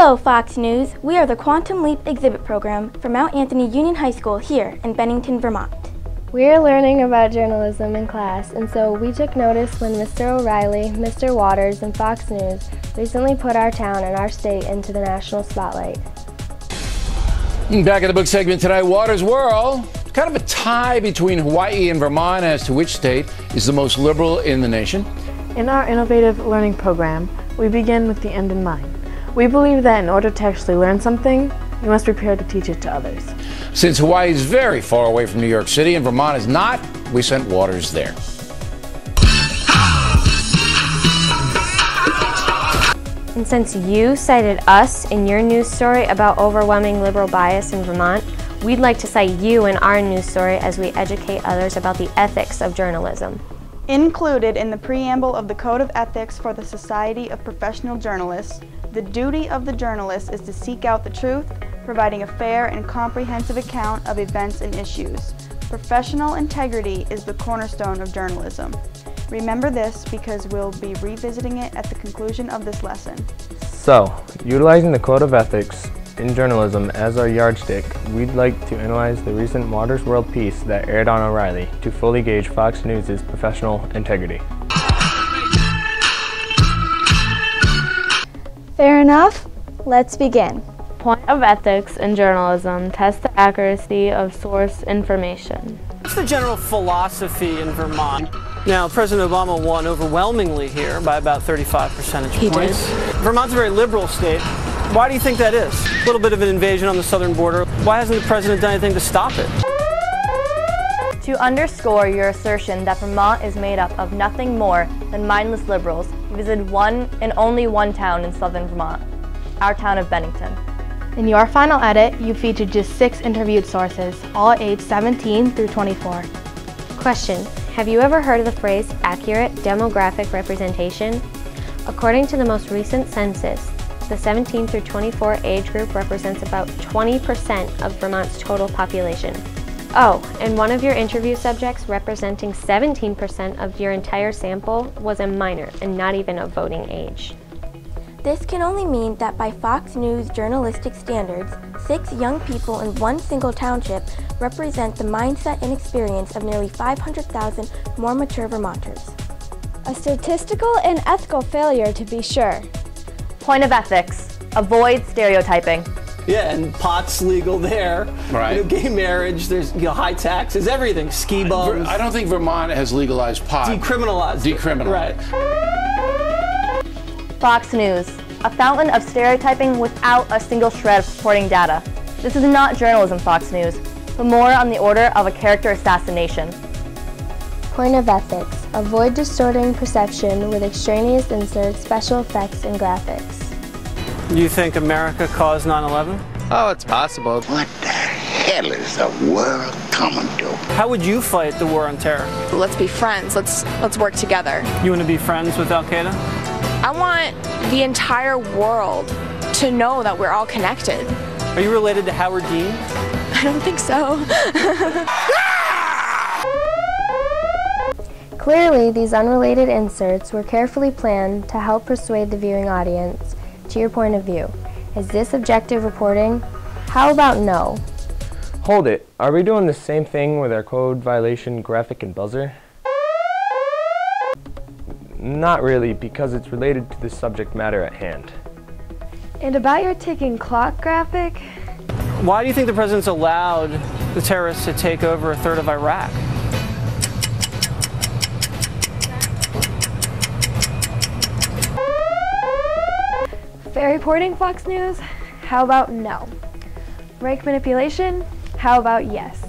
Hello Fox News, we are the Quantum Leap exhibit program from Mount Anthony Union High School here in Bennington, Vermont. We are learning about journalism in class, and so we took notice when Mr. O'Reilly, Mr. Waters, and Fox News recently put our town and our state into the national spotlight. Back in the book segment tonight, Waters' World. Kind of a tie between Hawaii and Vermont as to which state is the most liberal in the nation. In our innovative learning program, we begin with the end in mind. We believe that in order to actually learn something, you must prepare to teach it to others. Since Hawaii is very far away from New York City and Vermont is not, we sent Waters there. And since you cited us in your news story about overwhelming liberal bias in Vermont, we'd like to cite you in our news story as we educate others about the ethics of journalism. Included in the preamble of the Code of Ethics for the Society of Professional Journalists, the duty of the journalist is to seek out the truth, providing a fair and comprehensive account of events and issues. Professional integrity is the cornerstone of journalism. Remember this because we'll be revisiting it at the conclusion of this lesson. So, utilizing the Code of Ethics in journalism as our yardstick, we'd like to analyze the recent Waters' World piece that aired on O'Reilly to fully gauge Fox News' professional integrity. Fair enough. Let's begin. Point of ethics in journalism tests the accuracy of source information. What's the general philosophy in Vermont? Now, President Obama won overwhelmingly here by about 35 percentage points. Vermont's a very liberal state. Why do you think that is? A little bit of an invasion on the southern border. Why hasn't the president done anything to stop it? To underscore your assertion that Vermont is made up of nothing more than mindless liberals, you visited one and only one town in southern Vermont, our town of Bennington. In your final edit, you featured just 6 interviewed sources, all aged 17 through 24. Question: have you ever heard of the phrase accurate demographic representation? According to the most recent census, the 17 through 24 age group represents about 20% of Vermont's total population. Oh, and one of your interview subjects representing 17% of your entire sample was a minor and not even of voting age. This can only mean that by Fox News journalistic standards, 6 young people in one single township represent the mindset and experience of nearly 500,000 more mature Vermonters. A statistical and ethical failure, to be sure. Point of ethics: avoid stereotyping. Yeah, and pot's legal there. Right. You know, gay marriage, there's high taxes, everything. Ski bums. I don't think Vermont has legalized pot. Decriminalized. Decriminalized. Right. Fox News, a fountain of stereotyping without a single shred of supporting data. This is not journalism, Fox News, but more on the order of a character assassination. Point of ethics: avoid distorting perception with extraneous inserts, special effects, and graphics. You think America caused 9/11? Oh, it's possible. What the hell is the world coming to? How would you fight the war on terror? Let's be friends. Let's work together. You want to be friends with Al Qaeda? I want the entire world to know that we're all connected. Are you related to Howard Dean? I don't think so. Clearly, these unrelated inserts were carefully planned to help persuade the viewing audience to your point of view. Is this objective reporting? How about no? Hold it, are we doing the same thing with our code violation graphic and buzzer? Not really, because it's related to the subject matter at hand. And about your ticking clock graphic? Why do you think the president's allowed the terrorists to take over a third of Iraq? Fair reporting, Fox News? How about no? Rank manipulation? How about yes?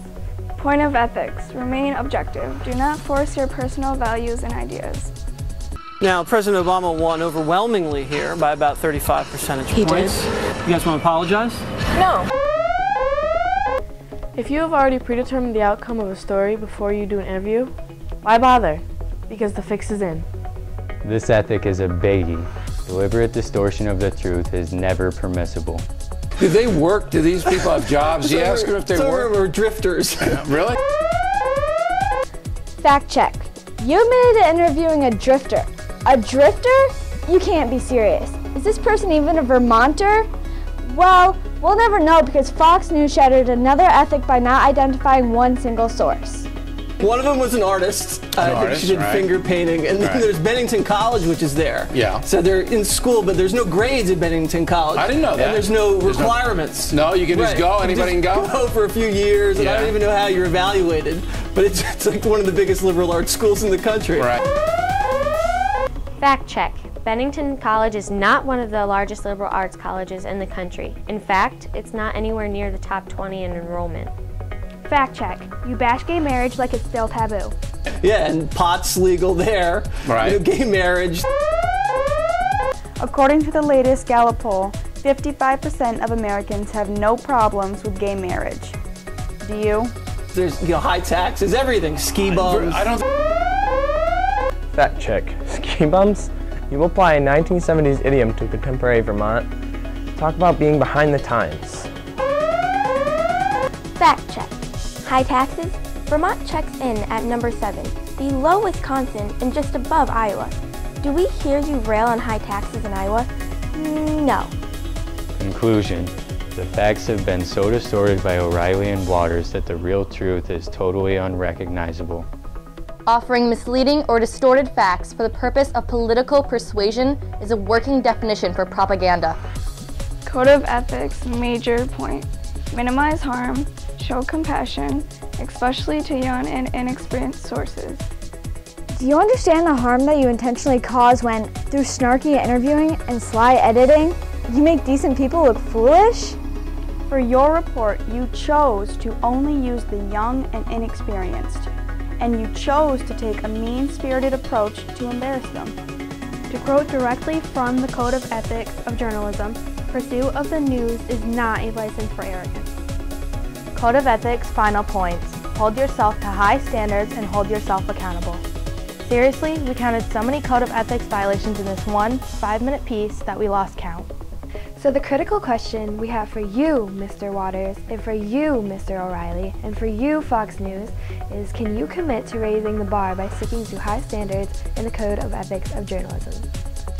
Point of ethics: remain objective. Do not force your personal values and ideas. Now, President Obama won overwhelmingly here by about 35 percentage points. You guys want to apologize? No. If you have already predetermined the outcome of a story before you do an interview, why bother? Because the fix is in. This ethic is a biggie. Deliberate distortion of the truth is never permissible. Do they work? Do these people have jobs? You ask them if they work? We're drifters. Really? Fact check. You admitted to interviewing a drifter. A drifter? You can't be serious. Is this person even a Vermonter? Well, we'll never know because Fox News shattered another ethic by not identifying one single source. One of them was an artist. I think she did finger painting. And then there's Bennington College, which is there. Yeah. So they're in school, but there's no grades at Bennington College. I didn't know that. And there's no requirements. No, you can just go. Anybody can go? Go for a few years, and I don't even know how you're evaluated. But it's like one of the biggest liberal arts schools in the country. Right. Fact check. Bennington College is not one of the largest liberal arts colleges in the country. In fact, it's not anywhere near the top 20 in enrollment. Fact check. You bash gay marriage like it's still taboo. Yeah, and pot's legal there. Right. You know, gay marriage. According to the latest Gallup poll, 55% of Americans have no problems with gay marriage. Do you? There's high taxes, everything. Ski bums. Fact check. Ski bums? You apply a 1970s idiom to contemporary Vermont. Talk about being behind the times. Fact check. High taxes? Vermont checks in at number 7, below Wisconsin and just above Iowa. Do we hear you rail on high taxes in Iowa? No. Conclusion. The facts have been so distorted by O'Reilly and Waters that the real truth is totally unrecognizable. Offering misleading or distorted facts for the purpose of political persuasion is a working definition for propaganda. Code of ethics, major point. Minimize harm, show compassion, especially to young and inexperienced sources. Do you understand the harm that you intentionally cause when, through snarky interviewing and sly editing, you make decent people look foolish? For your report, you chose to only use the young and inexperienced, and you chose to take a mean-spirited approach to embarrass them. To quote directly from the Code of Ethics of Journalism, pursuit of the news is not a license for arrogance. Code of Ethics final points. Hold yourself to high standards and hold yourself accountable. Seriously, we counted so many Code of Ethics violations in this one 5-minute piece that we lost count. So the critical question we have for you, Mr. Waters, and for you, Mr. O'Reilly, and for you, Fox News, is can you commit to raising the bar by sticking to high standards in the Code of Ethics of Journalism?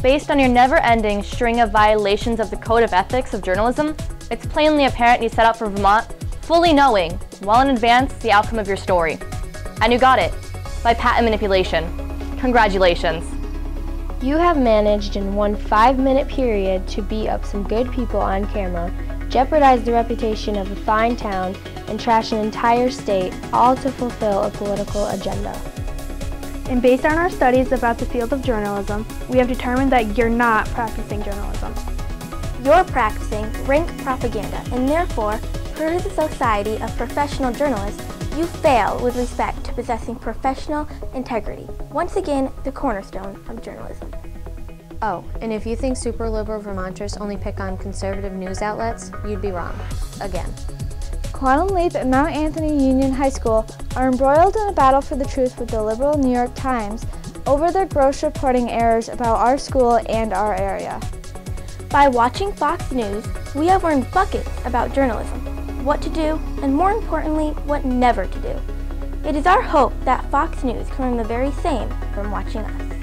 Based on your never-ending string of violations of the Code of Ethics of Journalism, it's plainly apparent you set out for Vermont fully knowing, well in advance, the outcome of your story. And you got it, by patent manipulation. Congratulations. You have managed in one 5-minute period to beat up some good people on camera, jeopardize the reputation of a fine town, and trash an entire state, all to fulfill a political agenda. And based on our studies about the field of journalism, we have determined that you're not practicing journalism. You're practicing rank propaganda, and therefore, per the Society of Professional Journalists, you fail with respect to possessing professional integrity. Once again, the cornerstone of journalism. Oh, and if you think super liberal Vermonters only pick on conservative news outlets, you'd be wrong. Again. Quantum Leap and Mount Anthony Union High School are embroiled in a battle for the truth with the liberal New York Times over their gross reporting errors about our school and our area. By watching Fox News, we have learned buckets about journalism, what to do, and more importantly, what never to do. It is our hope that Fox News can learn the very same from watching us.